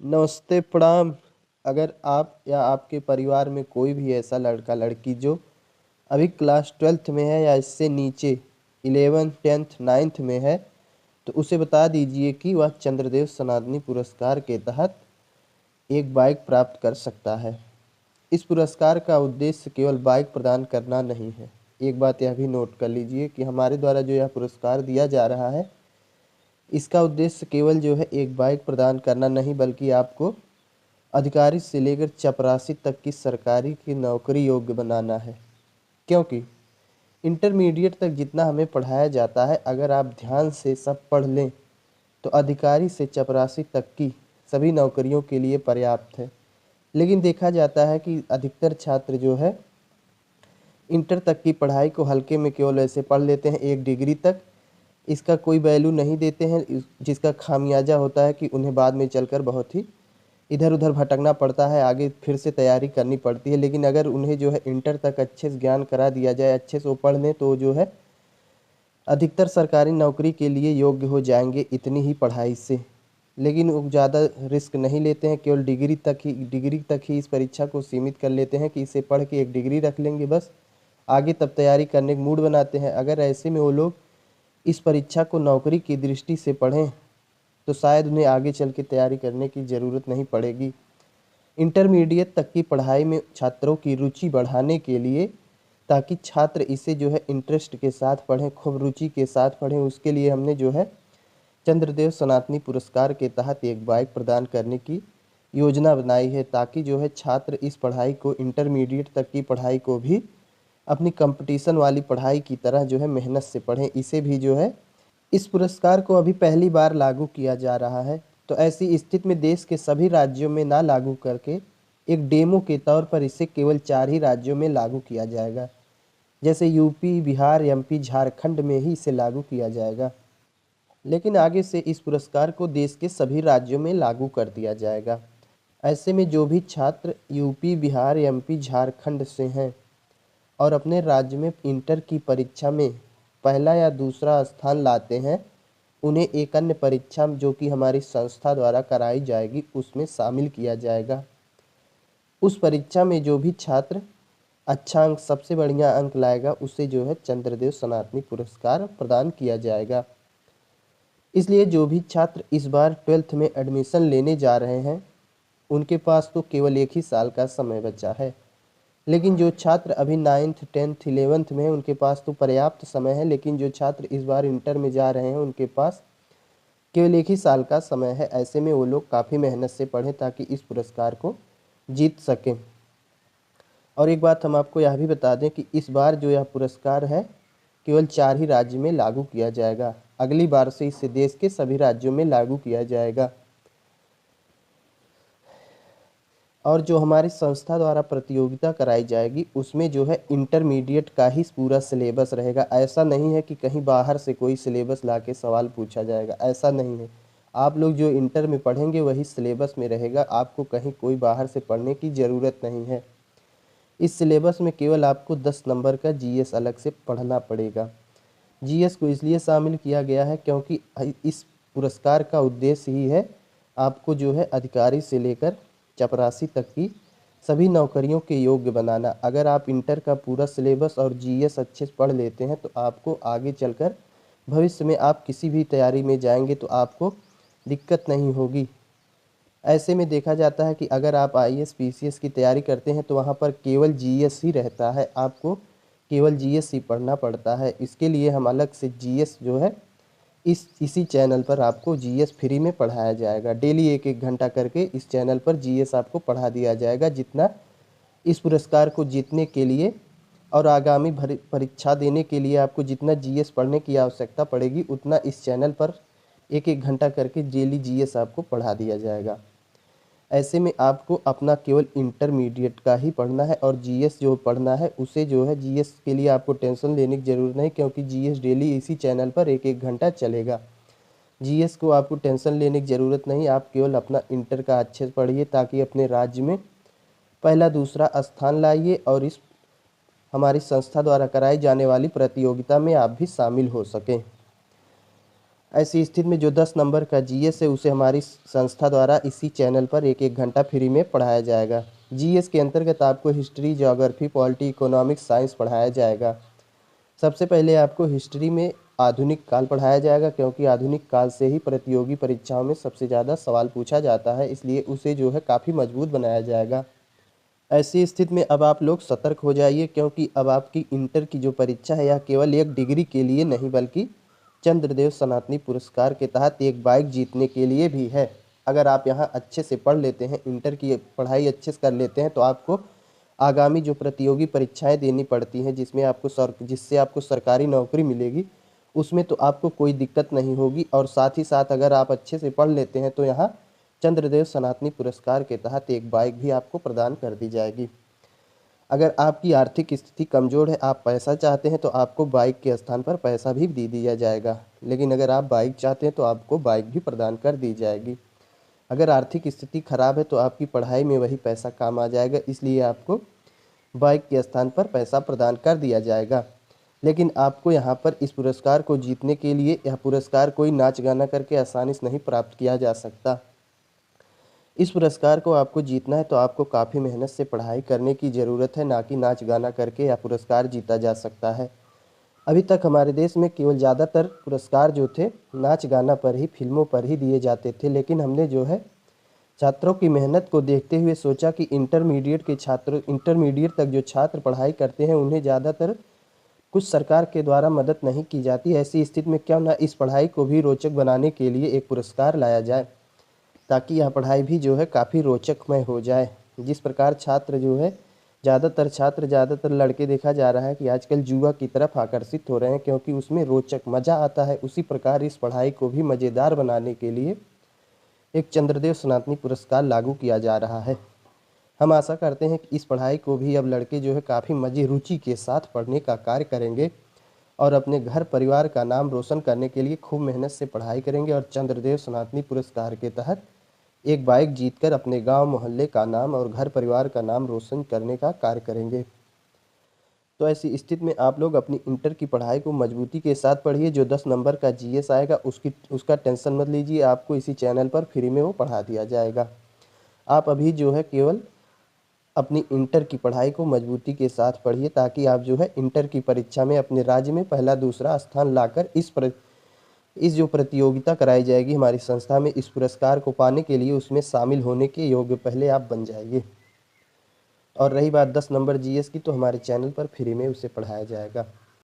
नमस्ते, प्रणाम। अगर आप या आपके परिवार में कोई भी ऐसा लड़का लड़की जो अभी क्लास 12th में है या इससे नीचे 11th 10th 9th में है, तो उसे बता दीजिए कि वह चंद्रदेव सनातनी पुरस्कार के तहत एक बाइक प्राप्त कर सकता है। इस पुरस्कार का उद्देश्य केवल बाइक प्रदान करना नहीं है। एक बात यह भी नोट कर लीजिए कि हमारे द्वारा जो यह पुरस्कार दिया जा रहा है, इसका उद्देश्य केवल जो है एक बाइक प्रदान करना नहीं, बल्कि आपको अधिकारी से लेकर चपरासी तक की सरकारी की नौकरी योग्य बनाना है। क्योंकि इंटरमीडिएट तक जितना हमें पढ़ाया जाता है, अगर आप ध्यान से सब पढ़ लें तो अधिकारी से चपरासी तक की सभी नौकरियों के लिए पर्याप्त है। लेकिन देखा जाता है कि अधिकतर छात्र जो है इंटर तक की पढ़ाई को हल्के में केवल ऐसे पढ़ लेते हैं, एक डिग्री तक। इसका कोई वैल्यू नहीं देते हैं, जिसका खामियाजा होता है कि उन्हें बाद में चलकर बहुत ही इधर उधर भटकना पड़ता है, आगे फिर से तैयारी करनी पड़ती है। लेकिन अगर उन्हें जो है इंटर तक अच्छे से ज्ञान करा दिया जाए, अच्छे से वो पढ़ लें, तो जो है अधिकतर सरकारी नौकरी के लिए योग्य हो जाएंगे इतनी ही पढ़ाई से। लेकिन वो ज़्यादा रिस्क नहीं लेते हैं, केवल डिग्री तक ही इस परीक्षा को सीमित कर लेते हैं कि इसे पढ़ के एक डिग्री रख लेंगे बस, आगे तब तैयारी करने का मूड बनाते हैं। अगर ऐसे में वो लोग इस परीक्षा को नौकरी की दृष्टि से पढ़ें तो शायद उन्हें आगे चल के तैयारी करने की ज़रूरत नहीं पड़ेगी। इंटरमीडिएट तक की पढ़ाई में छात्रों की रुचि बढ़ाने के लिए, ताकि छात्र इसे जो है इंटरेस्ट के साथ पढ़ें, खूब रुचि के साथ पढ़ें, उसके लिए हमने जो है चंद्रदेव सनातनी पुरस्कार के तहत एक बाइक प्रदान करने की योजना बनाई है, ताकि जो है छात्र इस पढ़ाई को, इंटरमीडिएट तक की पढ़ाई को भी अपनी कंपटीशन वाली पढ़ाई की तरह जो है मेहनत से पढ़ें। इसे भी जो है, इस पुरस्कार को अभी पहली बार लागू किया जा रहा है, तो ऐसी स्थिति में देश के सभी राज्यों में ना लागू करके एक डेमो के तौर पर इसे केवल 4 ही राज्यों में लागू किया जाएगा। जैसे यूपी, बिहार, एमपी, झारखंड में ही इसे लागू किया जाएगा। लेकिन आगे से इस पुरस्कार को देश के सभी राज्यों में लागू कर दिया जाएगा। ऐसे में जो भी छात्र यूपी, बिहार, एमपी, झारखंड से हैं और अपने राज्य में इंटर की परीक्षा में पहला या दूसरा स्थान लाते हैं, उन्हें एक अन्य परीक्षा जो कि हमारी संस्था द्वारा कराई जाएगी, उसमें शामिल किया जाएगा। उस परीक्षा में जो भी छात्र अच्छा अंक, सबसे बढ़िया अंक लाएगा, उसे जो है चंद्रदेव सनातनी पुरस्कार प्रदान किया जाएगा। इसलिए जो भी छात्र इस बार 12th में एडमिशन लेने जा रहे हैं, उनके पास तो केवल एक ही साल का समय बचा है। लेकिन जो छात्र अभी 9th 10th 11th में हैं, उनके पास तो पर्याप्त समय है। लेकिन जो छात्र इस बार इंटर में जा रहे हैं, उनके पास केवल एक ही साल का समय है। ऐसे में वो लोग काफ़ी मेहनत से पढ़ें ताकि इस पुरस्कार को जीत सकें। और एक बात हम आपको यह भी बता दें कि इस बार जो यह पुरस्कार है, केवल 4 ही राज्य में लागू किया जाएगा। अगली बार से इसे देश के सभी राज्यों में लागू किया जाएगा। और जो हमारी संस्था द्वारा प्रतियोगिता कराई जाएगी, उसमें जो है इंटरमीडिएट का ही पूरा सिलेबस रहेगा। ऐसा नहीं है कि कहीं बाहर से कोई सिलेबस ला के सवाल पूछा जाएगा, ऐसा नहीं है। आप लोग जो इंटर में पढ़ेंगे वही सिलेबस में रहेगा, आपको कहीं कोई बाहर से पढ़ने की ज़रूरत नहीं है। इस सिलेबस में केवल आपको 10 नंबर का जीएस अलग से पढ़ना पड़ेगा। जीएस को इसलिए शामिल किया गया है क्योंकि इस पुरस्कार का उद्देश्य ही है आपको जो है अधिकारी से लेकर चपरासी तक की सभी नौकरियों के योग्य बनाना। अगर आप इंटर का पूरा सिलेबस और जीएस अच्छे से पढ़ लेते हैं, तो आपको आगे चलकर भविष्य में आप किसी भी तैयारी में जाएंगे तो आपको दिक्कत नहीं होगी। ऐसे में देखा जाता है कि अगर आप आईएएस पीसीएस की तैयारी करते हैं, तो वहाँ पर केवल जीएस ही रहता है, आपको केवल जीएस ही पढ़ना पड़ता है। इसके लिए हम अलग से जीएस जो है, इसी चैनल पर आपको जीएस फ्री में पढ़ाया जाएगा। डेली 1-1 घंटा करके इस चैनल पर जीएस आपको पढ़ा दिया जाएगा। जितना इस पुरस्कार को जीतने के लिए और आगामी परीक्षा देने के लिए आपको जितना जीएस पढ़ने की आवश्यकता पड़ेगी, उतना इस चैनल पर 1-1 घंटा करके डेली जीएस आपको पढ़ा दिया जाएगा। ऐसे में आपको अपना केवल इंटरमीडिएट का ही पढ़ना है, और जीएस जो पढ़ना है उसे जो है, जीएस के लिए आपको टेंशन लेने की ज़रूरत नहीं, क्योंकि जीएस डेली इसी चैनल पर 1-1 घंटा चलेगा। जीएस को आपको टेंशन लेने की ज़रूरत नहीं, आप केवल अपना इंटर का अच्छे से पढ़िए ताकि अपने राज्य में पहला दूसरा स्थान लाइए और इस हमारी संस्था द्वारा कराई जाने वाली प्रतियोगिता में आप भी शामिल हो सकें। ऐसी स्थिति में जो 10 नंबर का जीएस है उसे हमारी संस्था द्वारा इसी चैनल पर एक एक घंटा फ्री में पढ़ाया जाएगा। जीएस के अंतर्गत आपको history, geography, polity, economics, science पढ़ाया जाएगा। सबसे पहले आपको हिस्ट्री में आधुनिक काल पढ़ाया जाएगा, क्योंकि आधुनिक काल से ही प्रतियोगी परीक्षाओं में सबसे ज़्यादा सवाल पूछा जाता है, इसलिए उसे जो है काफ़ी मजबूत बनाया जाएगा। ऐसी स्थिति में अब आप लोग सतर्क हो जाइए, क्योंकि अब आपकी इंटर की जो परीक्षा है यह केवल एक डिग्री के लिए नहीं बल्कि चंद्रदेव सनातनी पुरस्कार के तहत एक बाइक जीतने के लिए भी है। अगर आप यहाँ अच्छे से पढ़ लेते हैं, इंटर की पढ़ाई अच्छे से कर लेते हैं, तो आपको आगामी जो प्रतियोगी परीक्षाएं देनी पड़ती हैं जिससे आपको सरकारी नौकरी मिलेगी, उसमें तो आपको कोई दिक्कत नहीं होगी। और साथ ही साथ अगर आप अच्छे से पढ़ लेते हैं तो यहाँ चंद्रदेव सनातनी पुरस्कार के तहत एक बाइक भी आपको प्रदान कर दी जाएगी। अगर आपकी आर्थिक स्थिति कमज़ोर है, आप पैसा चाहते हैं, तो आपको बाइक के स्थान पर पैसा भी दे दिया जाएगा। लेकिन अगर आप बाइक चाहते हैं तो आपको बाइक भी प्रदान कर दी जाएगी। अगर आर्थिक स्थिति खराब है तो आपकी पढ़ाई में वही पैसा काम आ जाएगा, इसलिए आपको बाइक के स्थान पर पैसा प्रदान कर दिया जाएगा। लेकिन आपको यहाँ पर इस पुरस्कार को जीतने के लिए यह पुरस्कार कोई नाच गाना करके आसानी से नहीं प्राप्त किया जा सकता। इस पुरस्कार को आपको जीतना है तो आपको काफ़ी मेहनत से पढ़ाई करने की ज़रूरत है, ना कि नाच गाना करके यह पुरस्कार जीता जा सकता है। अभी तक हमारे देश में केवल ज़्यादातर पुरस्कार जो थे नाच गाना पर ही, फिल्मों पर ही दिए जाते थे, लेकिन हमने जो है छात्रों की मेहनत को देखते हुए सोचा कि इंटरमीडिएट तक जो छात्र पढ़ाई करते हैं उन्हें ज़्यादातर कुछ सरकार के द्वारा मदद नहीं की जाती। ऐसी स्थिति में क्यों ना इस पढ़ाई को भी रोचक बनाने के लिए एक पुरस्कार लाया जाए, ताकि यह पढ़ाई भी जो है काफ़ी रोचकमय हो जाए। जिस प्रकार छात्र जो है ज़्यादातर लड़के देखा जा रहा है कि आजकल जुआ की तरफ आकर्षित हो रहे हैं, क्योंकि उसमें रोचक मज़ा आता है। उसी प्रकार इस पढ़ाई को भी मज़ेदार बनाने के लिए एक चंद्रदेव सनातनी पुरस्कार लागू किया जा रहा है। हम आशा करते हैं कि इस पढ़ाई को भी अब लड़के जो है काफ़ी मज़े रुचि के साथ पढ़ने का कार्य करेंगे और अपने घर परिवार का नाम रोशन करने के लिए खूब मेहनत से पढ़ाई करेंगे और चंद्रदेव सनातनी पुरस्कार के तहत एक बाइक जीतकर अपने गांव मोहल्ले का नाम और घर परिवार का नाम रोशन करने का कार्य करेंगे। तो ऐसी स्थिति में आप लोग अपनी इंटर की पढ़ाई को मजबूती के साथ पढ़िए। जो 10 नंबर का जीएस आएगा उसका टेंशन मत लीजिए, आपको इसी चैनल पर फ्री में वो पढ़ा दिया जाएगा। आप अभी जो है केवल अपनी इंटर की पढ़ाई को मजबूती के साथ पढ़िए, ताकि आप जो है इंटर की परीक्षा में अपने राज्य में पहला दूसरा स्थान लाकर इस जो प्रतियोगिता कराई जाएगी हमारी संस्था में, इस पुरस्कार को पाने के लिए उसमें शामिल होने के योग्य पहले आप बन जाइए। और रही बात 10 नंबर जीएस की, तो हमारे चैनल पर फ्री में उसे पढ़ाया जाएगा।